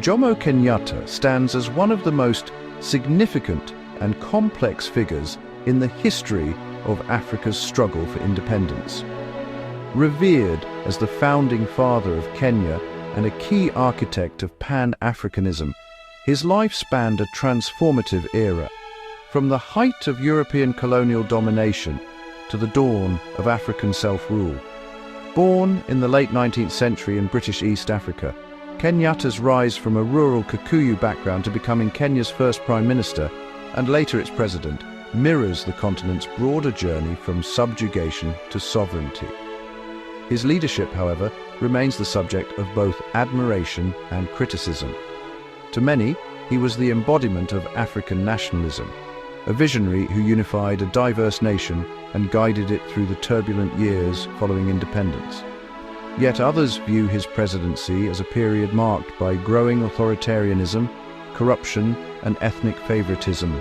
Jomo Kenyatta stands as one of the most significant and complex figures in the history of Africa's struggle for independence. Revered as the founding father of Kenya and a key architect of pan-Africanism, his life spanned a transformative era, from the height of European colonial domination to the dawn of African self-rule. Born in the late 19th century in British East Africa, Kenyatta's rise from a rural Kikuyu background to becoming Kenya's first Prime Minister, and later its President, mirrors the continent's broader journey from subjugation to sovereignty. His leadership, however, remains the subject of both admiration and criticism. To many, he was the embodiment of African nationalism, a visionary who unified a diverse nation and guided it through the turbulent years following independence. Yet others view his presidency as a period marked by growing authoritarianism, corruption, and ethnic favoritism.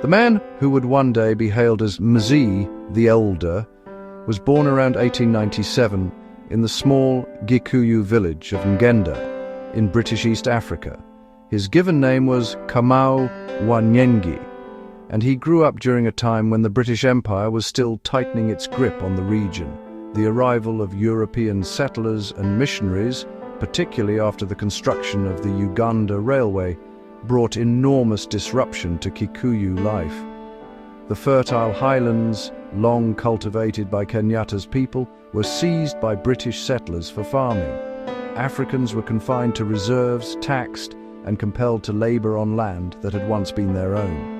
The man who would one day be hailed as Mzee the Elder was born around 1897 in the small Gikuyu village of Ngenda in British East Africa. His given name was Kamau Wanyengi, and he grew up during a time when the British Empire was still tightening its grip on the region. The arrival of European settlers and missionaries, particularly after the construction of the Uganda Railway, brought enormous disruption to Kikuyu life. The fertile highlands, long cultivated by Kenyatta's people, were seized by British settlers for farming. Africans were confined to reserves, taxed, and compelled to labor on land that had once been their own.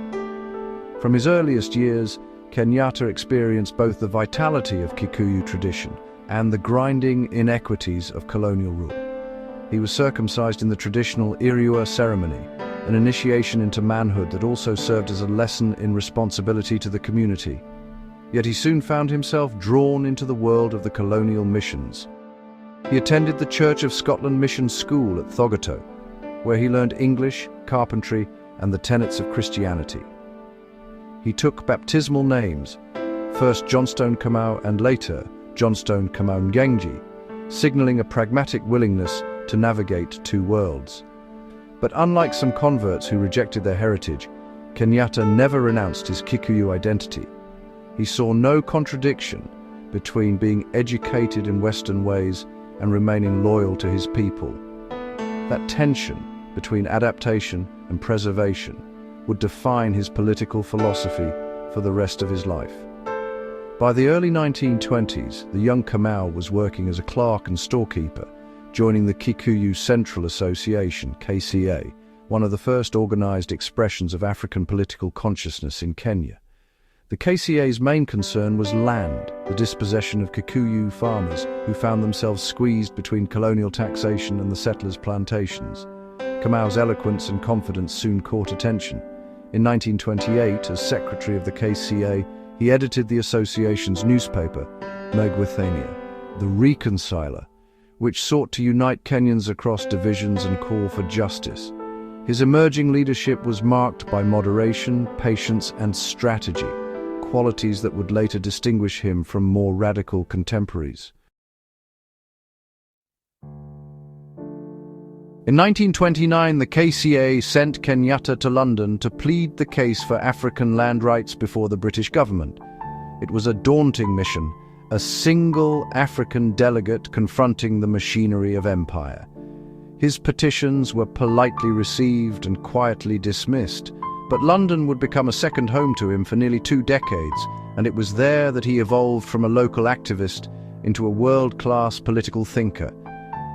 From his earliest years, Kenyatta experienced both the vitality of Kikuyu tradition and the grinding inequities of colonial rule. He was circumcised in the traditional Irua ceremony, an initiation into manhood that also served as a lesson in responsibility to the community. Yet he soon found himself drawn into the world of the colonial missions. He attended the Church of Scotland Mission School at Thogoto, where he learned English, carpentry, and the tenets of Christianity. He took baptismal names, first Johnstone Kamau and later Johnstone Kamau Ngengi, signaling a pragmatic willingness to navigate two worlds. But unlike some converts who rejected their heritage, Kenyatta never renounced his Kikuyu identity. He saw no contradiction between being educated in Western ways and remaining loyal to his people. That tension between adaptation and preservation would define his political philosophy for the rest of his life. By the early 1920s, the young Kamau was working as a clerk and storekeeper, joining the Kikuyu Central Association, KCA, one of the first organized expressions of African political consciousness in Kenya. The KCA's main concern was land, the dispossession of Kikuyu farmers who found themselves squeezed between colonial taxation and the settlers' plantations. Kamau's eloquence and confidence soon caught attention. In 1928, as secretary of the KCA, he edited the association's newspaper, Megwithania, The Reconciler, which sought to unite Kenyans across divisions and call for justice. His emerging leadership was marked by moderation, patience, and strategy, qualities that would later distinguish him from more radical contemporaries. In 1929, the KCA sent Kenyatta to London to plead the case for African land rights before the British government. It was a daunting mission, a single African delegate confronting the machinery of empire. His petitions were politely received and quietly dismissed, but London would become a second home to him for nearly 2 decades, and it was there that he evolved from a local activist into a world-class political thinker.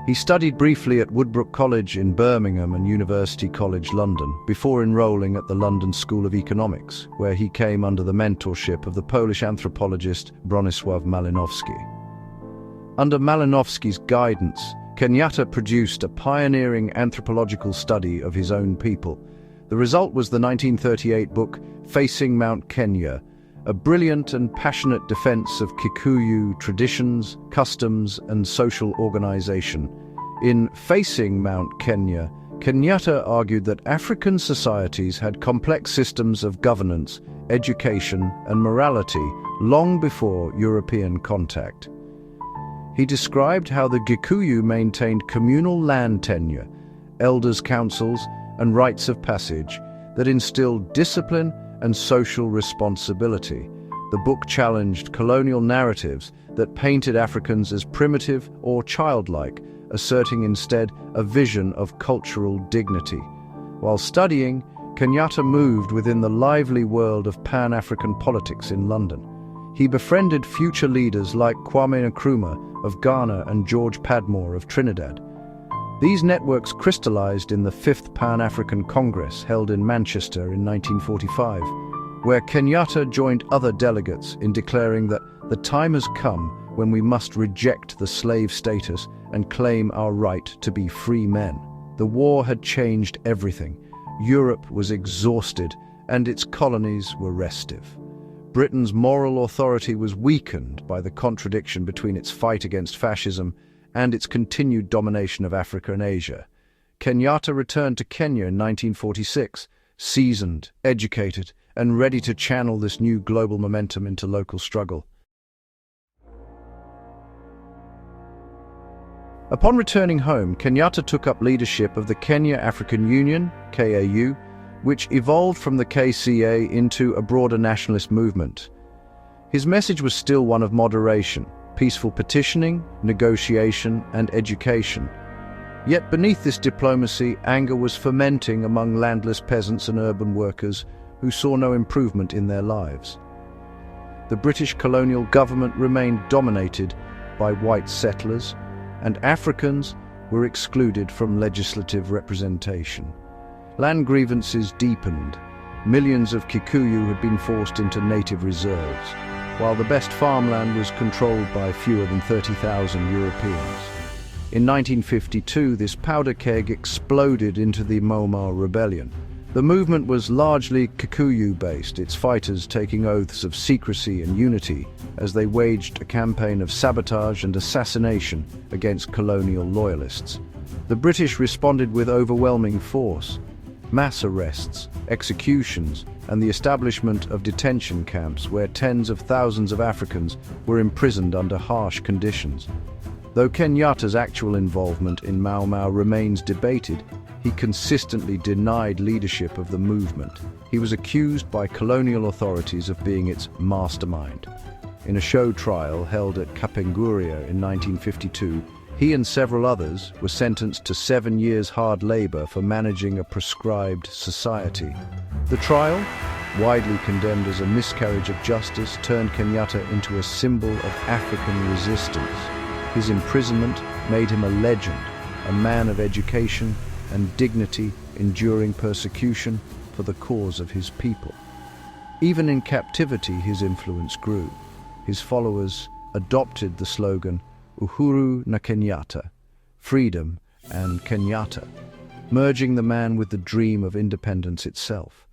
He studied briefly at Woodbrook College in Birmingham and University College London, before enrolling at the London School of Economics, where he came under the mentorship of the Polish anthropologist Bronisław Malinowski. Under Malinowski's guidance, Kenyatta produced a pioneering anthropological study of his own people. The result was the 1938 book Facing Mount Kenya, a brilliant and passionate defense of Kikuyu traditions, customs, and social organization. In Facing Mount Kenya, Kenyatta argued that African societies had complex systems of governance, education, and morality long before European contact. He described how the Gikuyu maintained communal land tenure, elders' councils, and rites of passage that instilled discipline and social responsibility. The book challenged colonial narratives that painted Africans as primitive or childlike, asserting instead a vision of cultural dignity. While studying, Kenyatta moved within the lively world of Pan-African politics in London. He befriended future leaders like Kwame Nkrumah of Ghana and George Padmore of Trinidad. These networks crystallized in the Fifth Pan-African Congress held in Manchester in 1945, where Kenyatta joined other delegates in declaring that the time has come when we must reject the slave status and claim our right to be free men. The war had changed everything. Europe was exhausted and its colonies were restive. Britain's moral authority was weakened by the contradiction between its fight against fascism and its continued domination of Africa and Asia. Kenyatta returned to Kenya in 1946, seasoned, educated, and ready to channel this new global momentum into local struggle. Upon returning home, Kenyatta took up leadership of the Kenya African Union, KAU, which evolved from the KCA into a broader nationalist movement. His message was still one of moderation, peaceful petitioning, negotiation, and education. Yet beneath this diplomacy, anger was fermenting among landless peasants and urban workers who saw no improvement in their lives. The British colonial government remained dominated by white settlers, and Africans were excluded from legislative representation. Land grievances deepened. Millions of Kikuyu had been forced into native reserves, while the best farmland was controlled by fewer than 30,000 Europeans. In 1952, this powder keg exploded into the Mau Mau Rebellion. The movement was largely Kikuyu-based, its fighters taking oaths of secrecy and unity as they waged a campaign of sabotage and assassination against colonial loyalists. The British responded with overwhelming force. Mass arrests, executions, and the establishment of detention camps where tens of thousands of Africans were imprisoned under harsh conditions. Though Kenyatta's actual involvement in Mau Mau remains debated, he consistently denied leadership of the movement. He was accused by colonial authorities of being its mastermind. In a show trial held at Kapenguria in 1952, he and several others were sentenced to 7 years hard labor for managing a proscribed society. The trial, widely condemned as a miscarriage of justice, turned Kenyatta into a symbol of African resistance. His imprisonment made him a legend, a man of education and dignity, enduring persecution for the cause of his people. Even in captivity, his influence grew. His followers adopted the slogan Uhuru na Kenyatta, freedom and Kenyatta, merging the man with the dream of independence itself.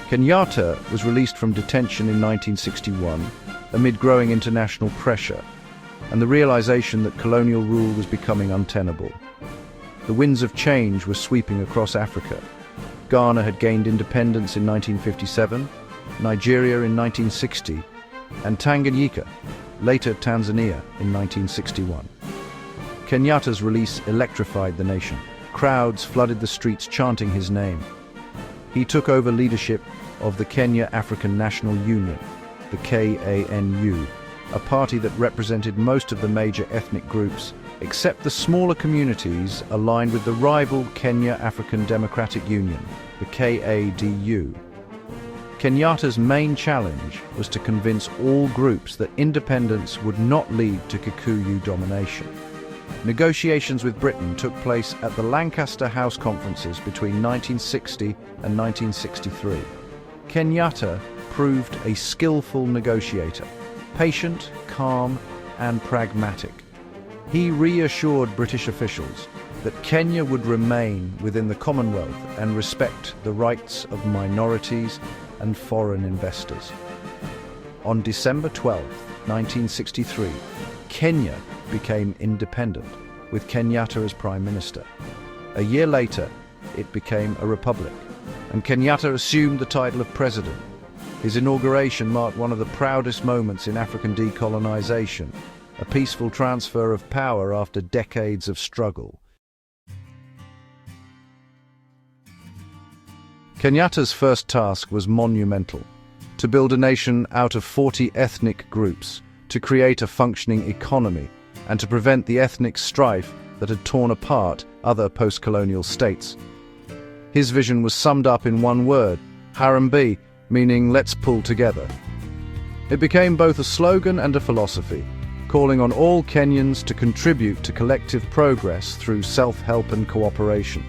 Kenyatta was released from detention in 1961 amid growing international pressure and the realization that colonial rule was becoming untenable. The winds of change were sweeping across Africa. Ghana had gained independence in 1957, Nigeria in 1960, and Tanganyika, later Tanzania, in 1961. Kenyatta's release electrified the nation. Crowds flooded the streets chanting his name. He took over leadership of the Kenya African National Union, the KANU, a party that represented most of the major ethnic groups, except the smaller communities aligned with the rival Kenya African Democratic Union, the KADU. Kenyatta's main challenge was to convince all groups that independence would not lead to Kikuyu domination. Negotiations with Britain took place at the Lancaster House Conferences between 1960 and 1963. Kenyatta proved a skillful negotiator, patient, calm, and pragmatic. He reassured British officials that Kenya would remain within the Commonwealth and respect the rights of minorities and foreign investors. On December 12, 1963, Kenya became independent, with Kenyatta as Prime Minister. A year later, it became a republic, and Kenyatta assumed the title of President. His inauguration marked one of the proudest moments in African decolonization, a peaceful transfer of power after decades of struggle. Kenyatta's first task was monumental: to build a nation out of 40 ethnic groups, to create a functioning economy, and to prevent the ethnic strife that had torn apart other post-colonial states. His vision was summed up in one word: Harambee, meaning let's pull together. It became both a slogan and a philosophy, calling on all Kenyans to contribute to collective progress through self-help and cooperation.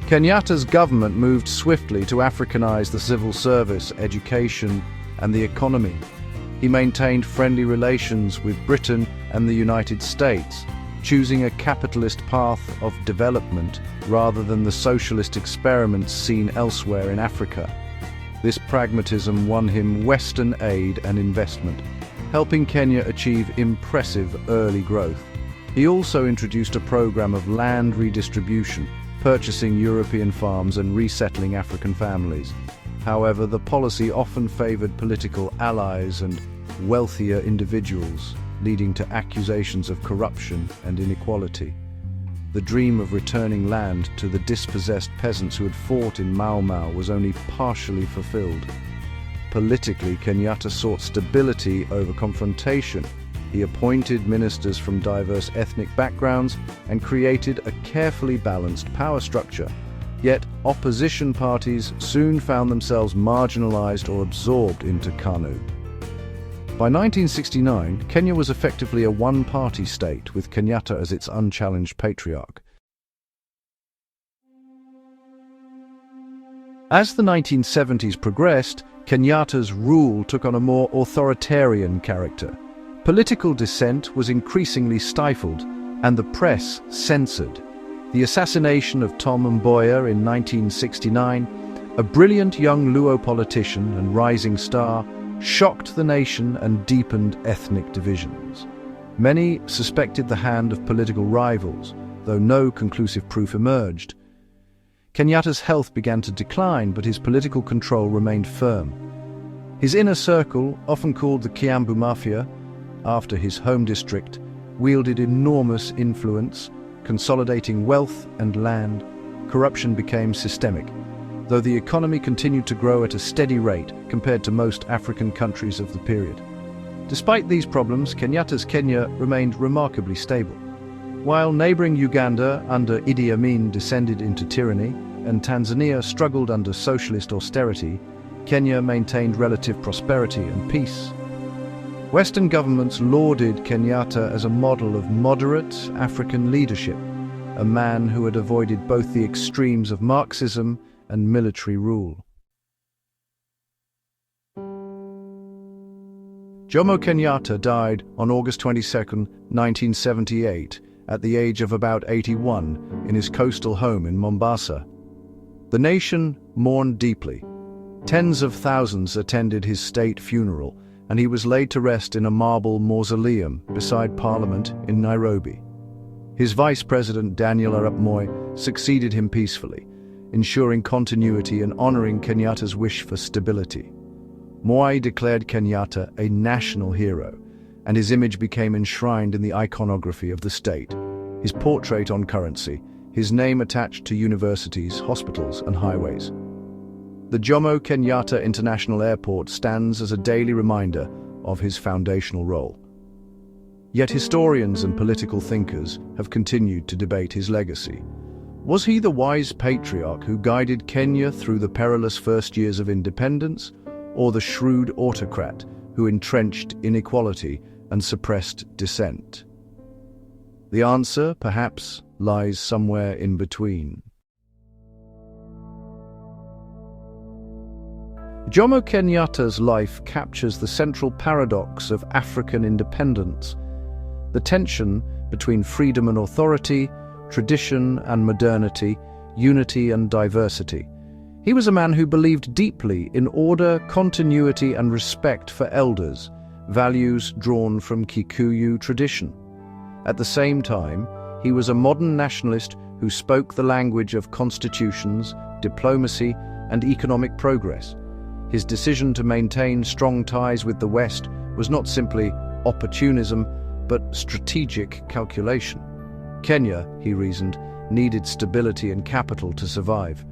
Kenyatta's government moved swiftly to Africanize the civil service, education, and the economy. He maintained friendly relations with Britain and the United States, choosing a capitalist path of development rather than the socialist experiments seen elsewhere in Africa. This pragmatism won him Western aid and investment, helping Kenya achieve impressive early growth. He also introduced a program of land redistribution, purchasing European farms and resettling African families. However, the policy often favored political allies and wealthier individuals, leading to accusations of corruption and inequality. The dream of returning land to the dispossessed peasants who had fought in Mau Mau was only partially fulfilled. Politically, Kenyatta sought stability over confrontation. He appointed ministers from diverse ethnic backgrounds and created a carefully balanced power structure. Yet, opposition parties soon found themselves marginalized or absorbed into KANU. By 1969, Kenya was effectively a one-party state, with Kenyatta as its unchallenged patriarch. As the 1970s progressed, Kenyatta's rule took on a more authoritarian character. Political dissent was increasingly stifled, and the press censored. The assassination of Tom Mboya in 1969, a brilliant young Luo politician and rising star, shocked the nation and deepened ethnic divisions. Many suspected the hand of political rivals, though no conclusive proof emerged. Kenyatta's health began to decline, but his political control remained firm. His inner circle, often called the Kiambu Mafia, after his home district, wielded enormous influence, consolidating wealth and land. Corruption became systemic, though the economy continued to grow at a steady rate compared to most African countries of the period. Despite these problems, Kenyatta's Kenya remained remarkably stable. While neighboring Uganda under Idi Amin descended into tyranny and Tanzania struggled under socialist austerity, Kenya maintained relative prosperity and peace. Western governments lauded Kenyatta as a model of moderate African leadership, a man who had avoided both the extremes of Marxism and military rule. Jomo Kenyatta died on August 22, 1978, at the age of about 81, in his coastal home in Mombasa. The nation mourned deeply. Tens of thousands attended his state funeral, and he was laid to rest in a marble mausoleum beside Parliament in Nairobi. His vice president, Daniel Arap Moi, succeeded him peacefully, ensuring continuity and honoring Kenyatta's wish for stability. Moi declared Kenyatta a national hero, and his image became enshrined in the iconography of the state. His portrait on currency, his name attached to universities, hospitals, and highways. The Jomo Kenyatta International Airport stands as a daily reminder of his foundational role. Yet historians and political thinkers have continued to debate his legacy. Was he the wise patriarch who guided Kenya through the perilous first years of independence, or the shrewd autocrat who entrenched inequality and suppressed dissent? The answer, perhaps, lies somewhere in between. Jomo Kenyatta's life captures the central paradox of African independence, the tension between freedom and authority, tradition and modernity, unity and diversity. He was a man who believed deeply in order, continuity, and respect for elders, values drawn from Kikuyu tradition. At the same time, he was a modern nationalist who spoke the language of constitutions, diplomacy, and economic progress. His decision to maintain strong ties with the West was not simply opportunism, but strategic calculation. Kenya, he reasoned, needed stability and capital to survive.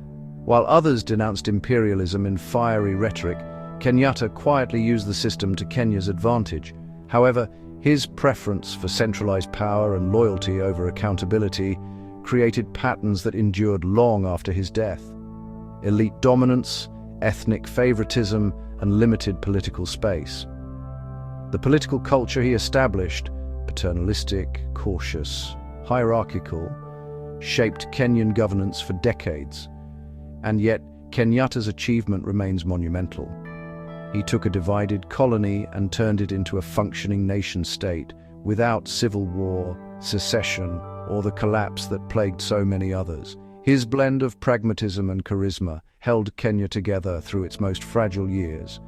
While others denounced imperialism in fiery rhetoric, Kenyatta quietly used the system to Kenya's advantage. However, his preference for centralized power and loyalty over accountability created patterns that endured long after his death. Elite dominance, ethnic favoritism, and limited political space. The political culture he established, paternalistic, cautious, hierarchical, shaped Kenyan governance for decades. And yet, Kenyatta's achievement remains monumental. He took a divided colony and turned it into a functioning nation-state, without civil war, secession, or the collapse that plagued so many others. His blend of pragmatism and charisma held Kenya together through its most fragile years.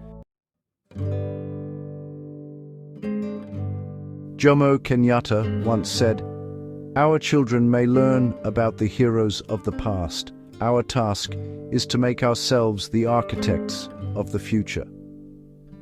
Jomo Kenyatta once said, "Our children may learn about the heroes of the past. Our task is to make ourselves the architects of the future."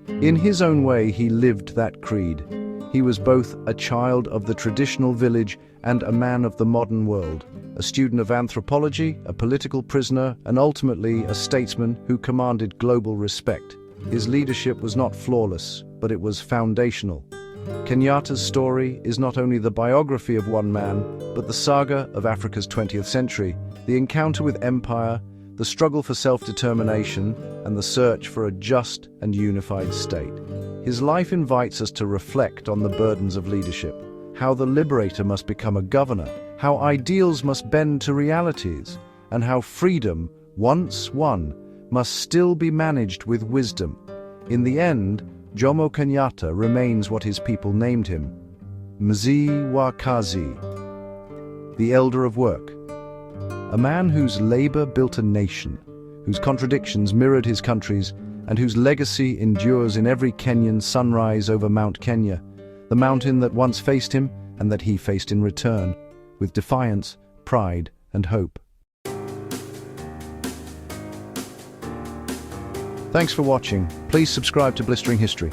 In his own way, he lived that creed. He was both a child of the traditional village and a man of the modern world, a student of anthropology, a political prisoner, and ultimately a statesman who commanded global respect. His leadership was not flawless, but it was foundational. Kenyatta's story is not only the biography of one man, but the saga of Africa's 20th century, the encounter with empire, the struggle for self-determination, and the search for a just and unified state. His life invites us to reflect on the burdens of leadership, how the liberator must become a governor, how ideals must bend to realities, and how freedom, once won, must still be managed with wisdom. In the end, Jomo Kenyatta remains what his people named him, Mzee wa Kazi, the elder of work. A man whose labor built a nation, whose contradictions mirrored his country's, and whose legacy endures in every Kenyan sunrise over Mount Kenya, the mountain that once faced him and that he faced in return, with defiance, pride, and hope. Thanks for watching. Please subscribe to Blistering History.